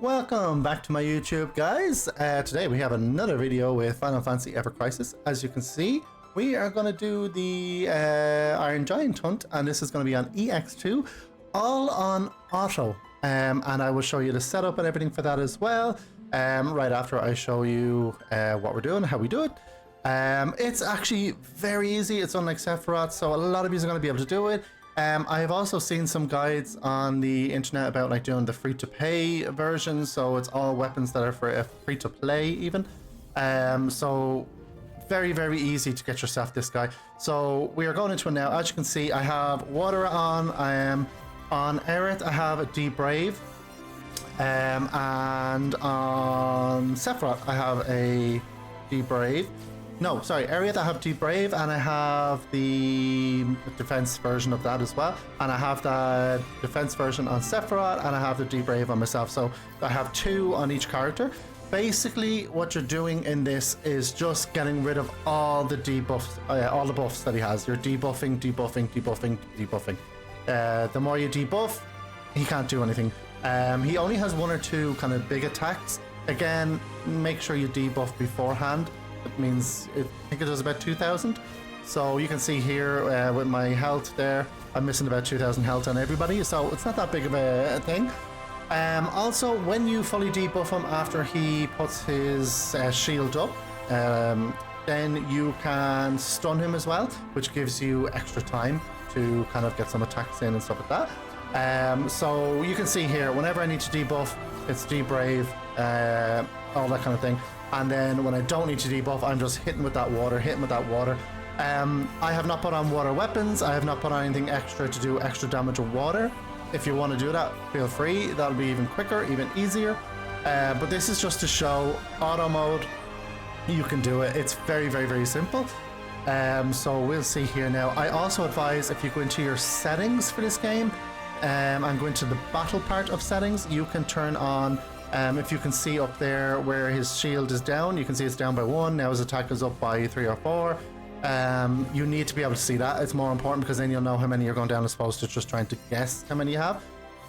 Welcome back to my YouTube, guys. Today we have another video with Final Fantasy Ever Crisis. As you can see, we are going to do the Iron Giant hunt, and this is going to be on EX2, all on auto. And I will show you the setup and everything for that as well, right after I show you what we're doing, how we do it. It's actually very easy. It's unlike Sephiroth, so a lot of you are going to be able to do it. I have also seen some guides on the internet about like doing the free-to-pay version, so it's all weapons that are for free-to-play even. So very easy to get yourself this guy. So we are going into it now. As you can see, I have water on. I am on Aerith. I have a D-Brave, and on Sephiroth I have a D-Brave. No, sorry, Aerith, I have D-Brave, and I have the defense version of that as well. And I have the defense version on Sephiroth, and I have the D-Brave on myself. So I have two on each character. Basically, what you're doing in this is just getting rid of all the debuffs, all the buffs that he has. You're debuffing. The more you debuff, he can't do anything. He only has one or two kind of big attacks. Again, make sure you debuff beforehand. It means, I think it does about 2,000. So you can see here with my health there, I'm missing about 2,000 health on everybody. So it's not that big of a thing. Also, when you fully debuff him after he puts his shield up, then you can stun him as well, which gives you extra time to kind of get some attacks in and stuff like that. So you can see here, whenever I need to debuff, it's D-Brave, all that kind of thing. And then when I don't need to debuff, I'm just hitting with that water. I have not put on water weapons. I have not put on anything extra to do extra damage with water. If you want to do that, feel free. That'll be even quicker, even easier. But this is just to show auto mode. You can do it. It's very simple. So we'll see here now. I also advise if you go into your settings for this game, and go into the battle part of settings, you can turn on, if you can see up there where his shield is down, you can see it's down by 1. Now his attack is up by 3 or 4. You need to be able to see that. It's more important because then you'll know how many you're going down as opposed to just trying to guess how many you have.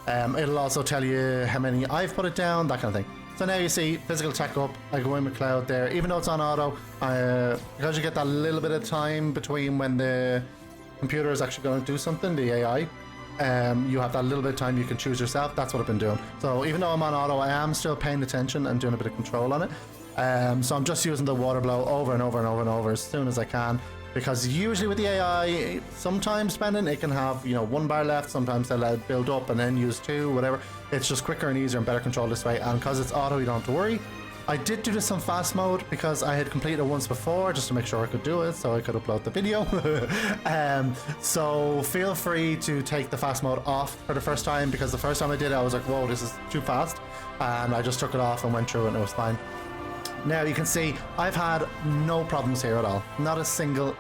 It'll also tell you how many I've put it down, that kind of thing. So now you see physical attack up. I go in with Cloud there, even though it's on auto, because you get that little bit of time between when the computer is actually going to do something, the AI. You have that little bit of time you can choose yourself. That's what I've been doing. So even though I'm on auto, I am still paying attention and doing a bit of control on it. So I'm just using the water blow over and over as soon as I can, because usually with the AI, sometimes depending, it can have, you know, 1 bar left. Sometimes they'll let it build up and then use 2, whatever. It's just quicker and easier and better control this way. And because it's auto, you don't have to worry. I did do this on fast mode because I had completed it once before just to make sure I could do it, so I could upload the video. So feel free to take the fast mode off for the first time, because the first time I did it I was like, whoa, this is too fast, and I just took it off and went through it and it was fine. Now you can see I've had no problems here at all, not a single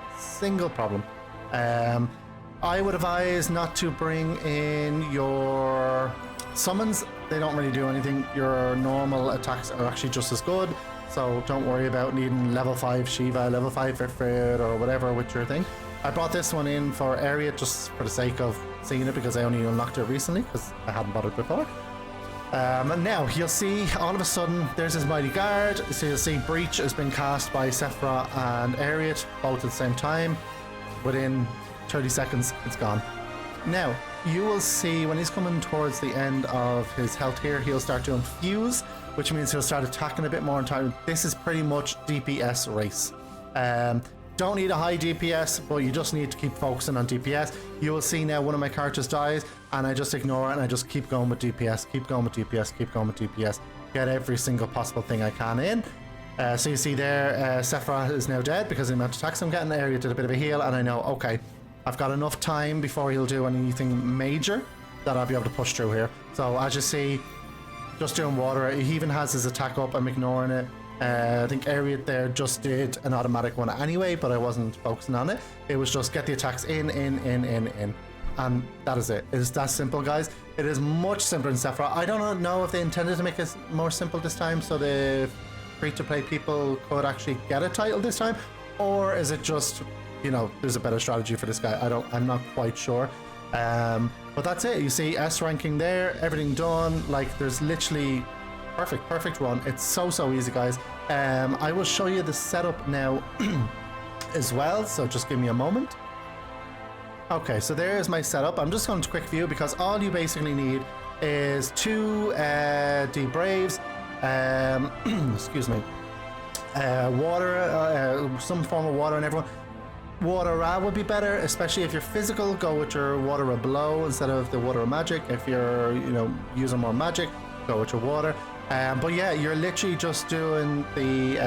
problem. I would advise not to bring in your summons. They don't really do anything. Your normal attacks are actually just as good, so don't worry about needing level 5 Shiva, level 5 Ifrit, or whatever with your thing. I brought this one in for area just for the sake of seeing it, because I only unlocked it recently because I hadn't bought it before. And now you'll see all of a sudden there's his mighty guard. So you'll see Breach has been cast by Sephiroth and Aerith both at the same time. Within 30 seconds it's gone. Now you will see when he's coming towards the end of his health here, he'll start to infuse, which means he'll start attacking a bit more in time. This is pretty much DPS race. Don't need a high DPS, but you just need to keep focusing on DPS. You will see now one of my characters dies, and I just ignore it and I just keep going with DPS, keep going with DPS, get every single possible thing I can in. So you see there, Sephiroth is now dead because of the amount of attacks I'm getting. The area did a bit of a heal, and I know, okay, I've got enough time before he'll do anything major that I'll be able to push through here. So as you see, just doing water. He even has his attack up, I'm ignoring it. I think Ariat there just did an automatic one anyway, but I wasn't focusing on it. It was just get the attacks in. And that is it. It is that simple, guys. It is much simpler than Sephiroth. I don't know if they intended to make it more simple this time so the free-to-play people could actually get a title this time, or is it just, you know, there's a better strategy for this guy? I'm not quite sure. But that's it. You see S ranking there, everything done. Like, there's literally Perfect run. It's so easy, guys. I will show you the setup now as well, so just give me a moment. Okay, so there's my setup. I'm just going to quick view because all you basically need is 2 D-Braves, excuse me, water, some form of water on everyone. Water would be better, especially if you're physical. Go with your water below instead of the water of magic. If you're, using more magic, go with your water. But yeah, you're literally just doing the,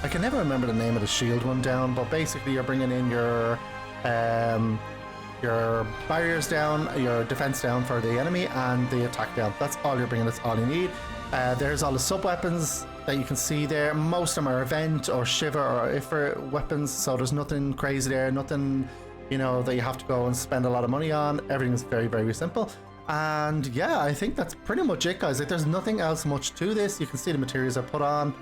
I can never remember the name of the shield one down, but basically you're bringing in your barriers down, your defense down for the enemy, and the attack down. That's all you're bringing, that's all you need. There's all the sub-weapons that you can see there. Most of them are event or shiver or ifrit weapons, so there's nothing crazy there, nothing, that you have to go and spend a lot of money on. Everything's very simple. And yeah, I think that's pretty much it, guys. Like, there's nothing else much to this. You can see the materials I put on.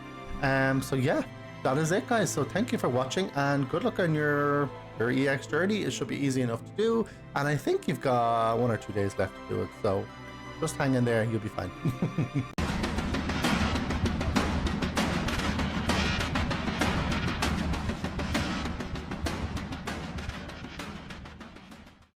So yeah, that is it, guys. So thank you for watching, and good luck on your EX journey. It should be easy enough to do, and I think you've got 1 or 2 days left to do it, so just hang in there, you'll be fine.